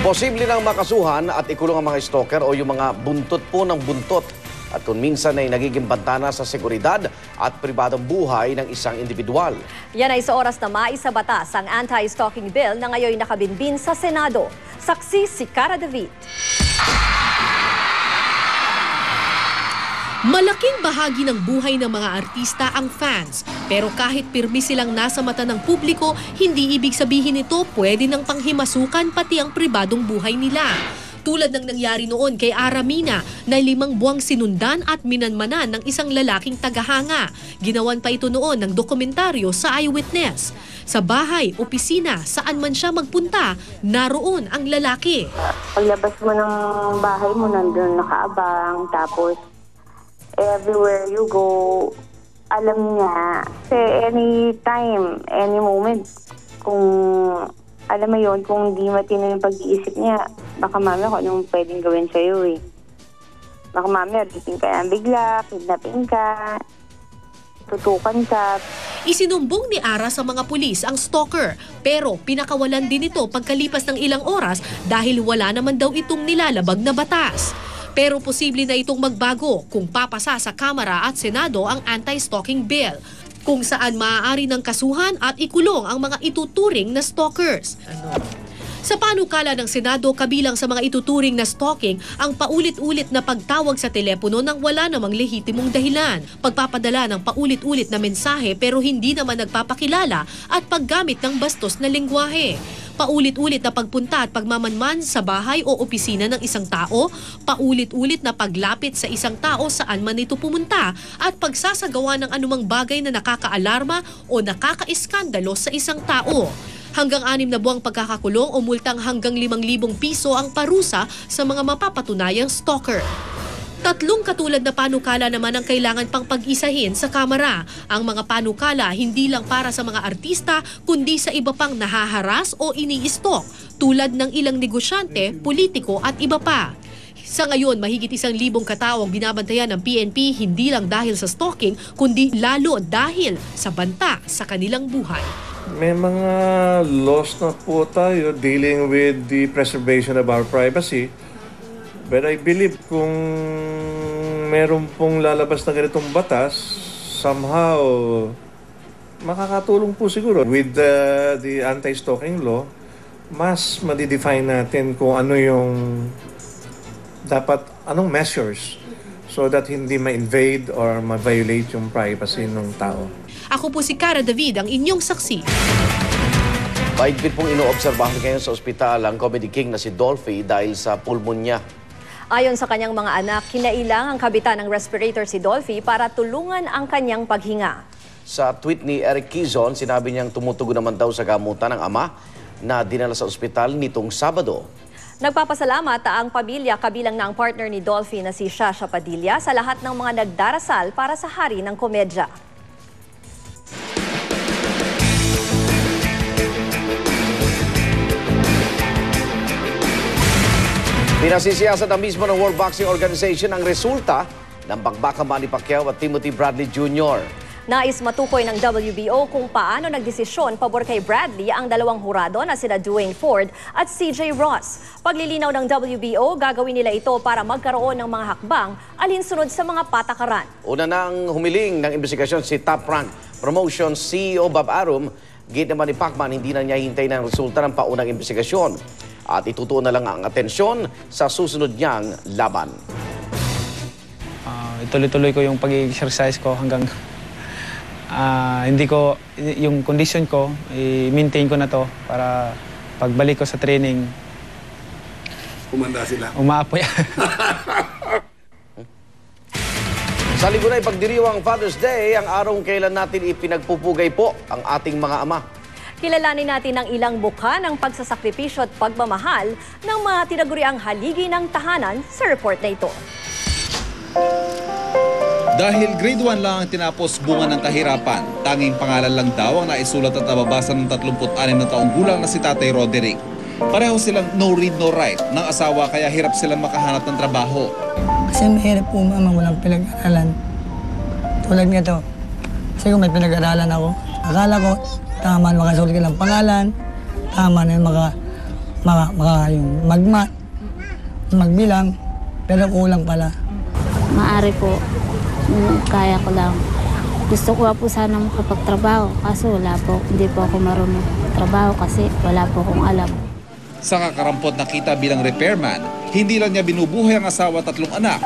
Posible nang makasuhan at ikulong ang mga stalker o yung mga buntot po ng buntot. At kung minsan ay nagiging bantana sa seguridad at pribadong buhay ng isang individual. Yan ay sa oras na maisabatas ang anti-stalking bill na ngayon nakabinbin sa Senado. Saksi si Cara David. Malaking bahagi ng buhay ng mga artista ang fans. Pero kahit pirmi silang nasa mata ng publiko, hindi ibig sabihin nito pwede nang panghimasukan pati ang pribadong buhay nila. Tulad ng nangyari noon kay Aramina na 5 buwang sinundan at minanmanan ng isang lalaking tagahanga. Ginawan pa ito noon ng dokumentaryo sa Eyewitness. Sa bahay, opisina, saan man siya magpunta, naroon ang lalaki. Paglabas mo ng bahay mo, nandun nakaabang, tapos everywhere you go, alam niya. Kasi anytime, any moment, kung alam mo yun, kung di matino yung pag-iisip niya, baka mamaya kung anong pwedeng gawin sa'yo eh. Baka mamaya, ripin ka na bigla, kidnapping ka, tutukan ka. Isinumbong ni Ara sa mga pulis ang stalker, pero pinakawalan din ito pagkalipas ng ilang oras dahil wala naman daw itong nilalabag na batas. Pero posible na itong magbago kung papasa sa Kamara at Senado ang anti-stalking bill, kung saan maaari ng kasuhan at ikulong ang mga ituturing na stalkers. Sa panukala ng Senado, kabilang sa mga ituturing na stalking ang paulit-ulit na pagtawag sa telepono nang wala namang lehitimong dahilan, pagpapadala ng paulit-ulit na mensahe pero hindi naman nagpapakilala at paggamit ng bastos na lengguwahe. Paulit-ulit na pagpunta at pagmamanman sa bahay o opisina ng isang tao, paulit-ulit na paglapit sa isang tao saan man ito pumunta at pagsasagawa ng anumang bagay na nakakaalarma o nakakaiskandalo sa isang tao. Hanggang 6 na buwang pagkakakulong o multang hanggang 5,000 piso ang parusa sa mga mapapatunayang stalker. 3 katulad na panukala naman ang kailangan pang pag-isahin sa Kamara. Ang mga panukala hindi lang para sa mga artista kundi sa iba pang nahaharas o ini-stalk tulad ng ilang negosyante, politiko at iba pa. Sa ngayon, mahigit 1,000 katao ang binabantayan ng PNP hindi lang dahil sa stalking kundi lalo dahil sa banta sa kanilang buhay. May mga laws na po tayo dealing with the preservation of our privacy. But I believe kung meron pong lalabas na ganitong batas, somehow makakatulong po siguro. With the anti-stalking law, mas madidefine natin kung ano yung dapat, anong measures so that hindi ma-invade or ma-violate yung privacy ng tao. Ako po si Cara David, ang inyong saksi. Mahigpit pong inoobserbahan ngayon sa ospital ang comedy king na si Dolphy dahil sa pulmonya. Ayon sa kanyang mga anak, kinailangang kabitan ng respirator si Dolphy para tulungan ang kanyang paghinga. Sa tweet ni Eric Quizon, sinabi niyang tumutugon naman daw sa gamutan ng ama na dinala sa ospital nitong Sabado. Nagpapasalamat ang pamilya kabilang na ang partner ni Dolphy na si Shasha Padilla sa lahat ng mga nagdarasal para sa hari ng komedya. Pinasisiyasat na mismo ng World Boxing Organization ang resulta ng bakbakan Manny Pacquiao at Timothy Bradley Jr. Nais matukoy ng WBO kung paano nagdesisyon pabor kay Bradley ang 2 hurado na sina Dwayne Ford at CJ Ross. Paglilinaw ng WBO, gagawin nila ito para magkaroon ng mga hakbang alinsunod sa mga patakaran. Una nang humiling ng investigasyon si Top Rank Promotions CEO Bob Arum. Gate naman ni Pacman, hindi na niya hintay ng resulta ng paunang investigasyon. At itutuon na lang ang atensyon sa susunod niyang laban. Ituloy-tuloy ko yung pag-exercise ko hanggang hindi ko, yung condition ko, i-maintain ko na to para pagbalik ko sa training. Kumanda sila. Umaapoy. Sa linggo na ipagdiriwang Father's Day, ang araw kailan natin ipinagpupugay po ang ating mga ama. Kilalanin natin ang ilang mukha ng pagsasakripisyo at pagmamahal ng mga tinaguriang haligi ng tahanan sa report na ito. Dahil grade 1 lang ang tinapos bunga ng kahirapan, tanging pangalan lang daw ang naisulat at nababasa ng 36 na taong gulang na si Tatay Roderick. Pareho silang no read no write ng asawa kaya hirap silang makahanap ng trabaho. Kasi mahirap po mama, walang pinag-aralan. Tulad nito, kasi kung may pinag-aralan ako, akala ko tama na makasulit ka ng pangalan, tama na yung magmat, magbilang, pero kulang pala. Maari po, kaya ko lang. Gusto ko po sana makapagtrabaho, kaso hindi po ako marunong trabaho kasi wala po akong alam. Sa kakarampot na kita bilang repairman, hindi lang niya binubuhay ang asawa at 3 anak.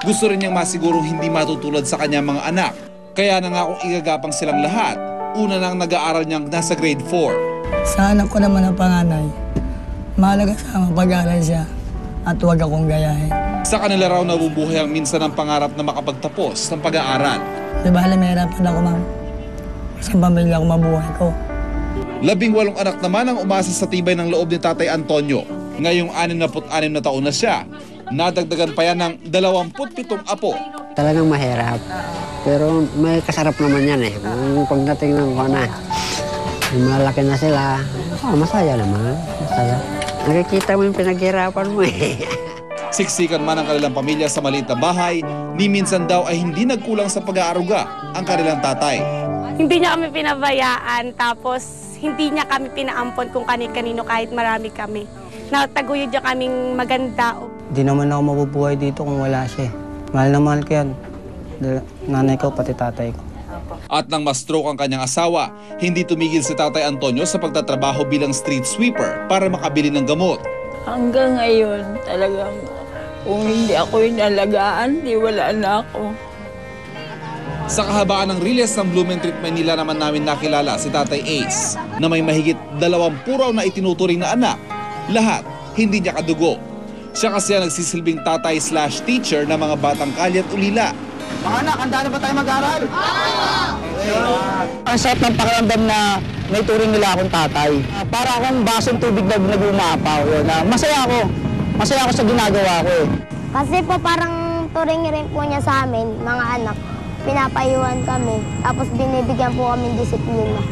Gusto rin niyang masigurong hindi matutulad sa kanyang mga anak. Kaya nangakong igagapang silang lahat. Una nang nag-aaral niyang nasa grade 4. Sa anak ko naman ang panganay, mahalaga sa mapag-aaral siya at huwag akong gayahin. Sa kanila raw nabubuhay ang minsan ng pangarap na makapagtapos ng pag-aaral. Di ba, mahirapan ako, ma'am. Kasi pamilya ko mabuhay ko. 18 anak naman ang umasa sa tibay ng loob ni Tatay Antonio. Ngayong 66 na taon na siya, nadagdagan pa yan ng 27 apo. Talagang mahirap. Pero may kasarap naman yan eh. Kung pagdating ng na, malaki na sila, masaya naman. Masaya. Nakikita mo yung pinaghirapan mo eh. Siksikan man ang kanilang pamilya sa maliit na bahay, ni minsan daw ay hindi nagkulang sa pag-aaruga ang kanilang tatay. Hindi niya kami pinabayaan, tapos hindi niya kami pinaampon kung kani-kanino kahit marami kami. Nataguyod niya kaming maganda. Di naman ako mabubuhay dito kung wala siya. Mahal na mahal ko yan. Nanay ko, pati tatay ko. At nang ma-stroke ang kanyang asawa, hindi tumigil si Tatay Antonio sa pagtatrabaho bilang street sweeper para makabili ng gamot. Hanggang ngayon, talagang kung hindi ako inalagaan, di wala na ako. Sa kahabaan ng riles ng Blumentritt, Manila naman namin nakilala si Tatay Ace na may mahigit 20 raw na itinuturing na anak. Lahat, hindi niya kadugo. Siya kasi ang nagsisilbing tatay/teacher ng mga batang kalye at ulila. Mga anak, handa na ba tayo mag-aral? Ang sarap ng pakiramdam na may turing nila akong tatay. Para akong basong tubig na nagumapaw. Masaya ako. Masaya ako sa ginagawa ko eh. Kasi po parang turing rin po niya sa amin, mga anak. Pinapayuhan kami, tapos binibigyan po kami disiplina.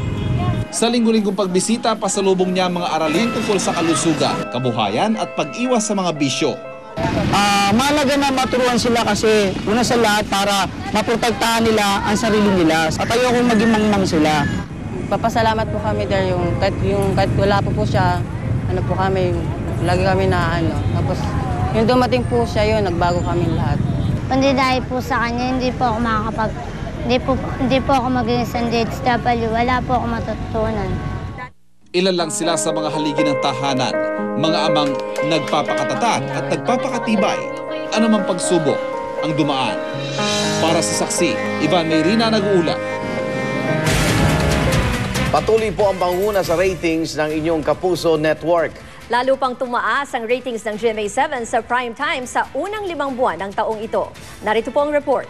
Sa linggo-linggong pagbisita, pasalubong niya ang mga aralin tungkol sa kalusugan, kabuhayan at pag-iwas sa mga bisyo. Mahalaga na maturuan sila kasi una sa lahat para maprotektahan nila ang sarili nila. At ayokong maging mangmang sila. Papasalamat po kami dahil kahit wala po siya, po kami, lagi kami na Tapos yung dumating po siya yun, nagbago kami lahat. Kundi dahil po sa kanya, hindi po ako maging isang DHW, wala po ako matutunan. Ilan lang sila sa mga haligi ng tahanan, mga amang nagpapakatatag at nagpapakatibay, anumang pagsubok ang dumaan. Para sa Saksi, Ivan Mayrina nag-uula. Patuloy po ang pangunguna sa ratings ng inyong Kapuso Network. Lalo pang tumaas ang ratings ng GMA7 sa prime time sa unang 5 buwan ng taong ito. Narito po ang report.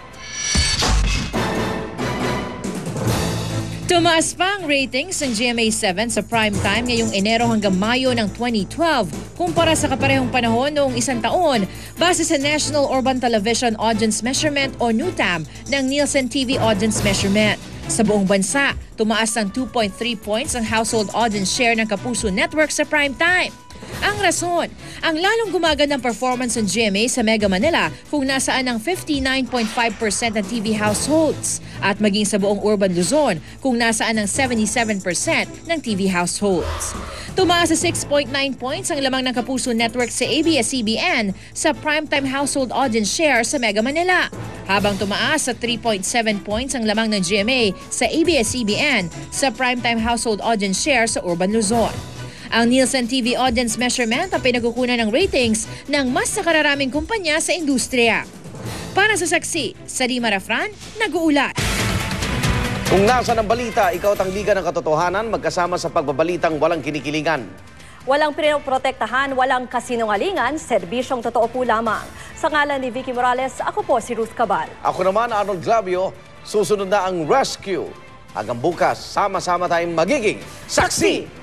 Tumaas pa ang ratings ng GMA7 sa prime time ngayong Enero hanggang Mayo ng 2012 kumpara sa kaparehong panahon noong isang taon base sa National Urban Television Audience Measurement o NUTAM ng Nielsen TV Audience Measurement. Sa buong bansa, tumaas ng 2.3 points ang household audience share ng Kapuso Network sa prime time. Ang rason, ang lalong gumagandang performance ng GMA sa Mega Manila kung nasaan ang 59.5% ng TV households at maging sa buong Urban Luzon kung nasaan ang 77% ng TV households. Tumaas sa 6.9 points ang lamang ng Kapuso Network sa ABS-CBN sa primetime household audience share sa Mega Manila, habang tumaas sa 3.7 points ang lamang ng GMA sa ABS-CBN sa primetime household audience share sa Urban Luzon. Ang Nielsen TV Audience Measurement ang pinagkukunan ng ratings ng mas nakararaming kumpanya sa industriya. Para sa Saksi, Salima Rafran, nag-uulat. Kung nasa ng balita, ikaw tangdigan ng katotohanan magkasama sa pagbabalitang walang kinikilingan. Walang pinoprotektahan, walang kasinungalingan, serbisyong totoo po lamang. Sa ngalan ni Vicky Morales, ako po si Ruth Cabal. Ako naman, Arnold Glavio, susunod na ang rescue. Hanggang bukas, sama-sama tayong magiging saksi!